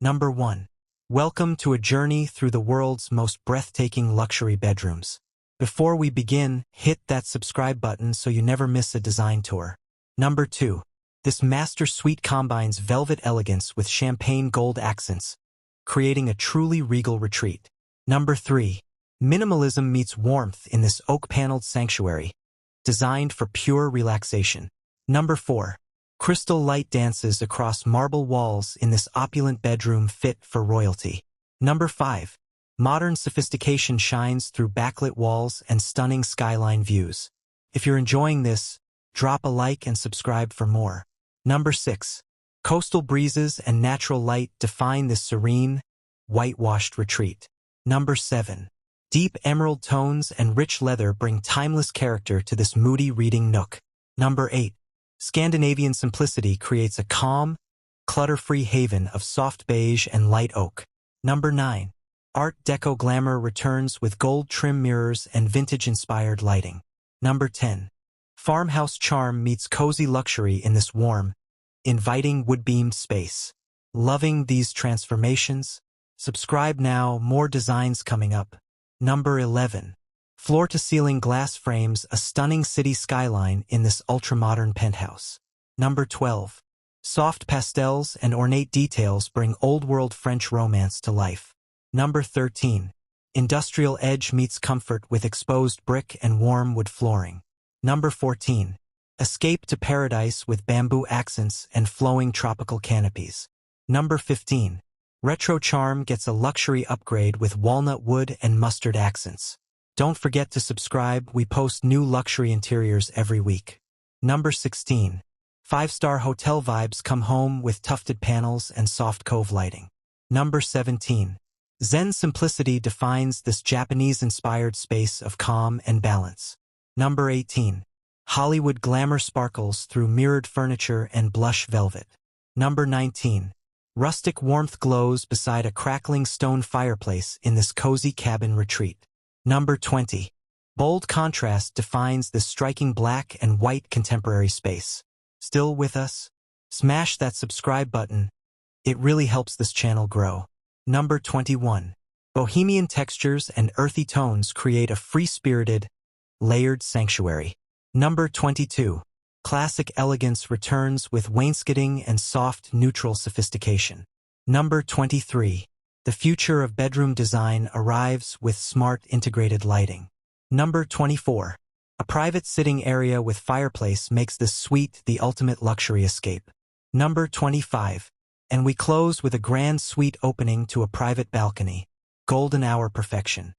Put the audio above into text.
Number 1. Welcome to a journey through the world's most breathtaking luxury bedrooms. Before we begin, hit that subscribe button so you never miss a design tour. Number 2. This master suite combines velvet elegance with champagne gold accents, creating a truly regal retreat. Number 3. Minimalism meets warmth in this oak-paneled sanctuary, designed for pure relaxation. Number 4. Crystal light dances across marble walls in this opulent bedroom fit for royalty. Number 5. Modern sophistication shines through backlit walls and stunning skyline views. If you're enjoying this, drop a like and subscribe for more. Number 6. Coastal breezes and natural light define this serene, whitewashed retreat. Number 7. Deep emerald tones and rich leather bring timeless character to this moody reading nook. Number 8. Scandinavian simplicity creates a calm, clutter-free haven of soft beige and light oak. Number 9. Art Deco glamour returns with gold trim mirrors and vintage-inspired lighting. Number 10. Farmhouse charm meets cozy luxury in this warm, inviting wood-beamed space. Loving these transformations? Subscribe now, more designs coming up. Number 11. Floor-to-ceiling glass frames a stunning city skyline in this ultra-modern penthouse. Number 12. Soft pastels and ornate details bring old-world French romance to life. Number 13. Industrial edge meets comfort with exposed brick and warm wood flooring. Number 14. Escape to paradise with bamboo accents and flowing tropical canopies. Number 15. Retro charm gets a luxury upgrade with walnut wood and mustard accents. Don't forget to subscribe, we post new luxury interiors every week. Number 16. 5-star hotel vibes come home with tufted panels and soft cove lighting. Number 17. Zen simplicity defines this Japanese-inspired space of calm and balance. Number 18. Hollywood glamour sparkles through mirrored furniture and blush velvet. Number 19. Rustic warmth glows beside a crackling stone fireplace in this cozy cabin retreat. Number 20. Bold contrast defines this striking black and white contemporary space. Still with us? Smash that subscribe button. It really helps this channel grow. Number 21. Bohemian textures and earthy tones create a free-spirited, layered sanctuary. Number 22. Classic elegance returns with wainscoting and soft, neutral sophistication. Number 23. The future of bedroom design arrives with smart integrated lighting. Number 24. A private sitting area with fireplace makes this suite the ultimate luxury escape. Number 25. And we close with a grand suite opening to a private balcony. Golden hour perfection.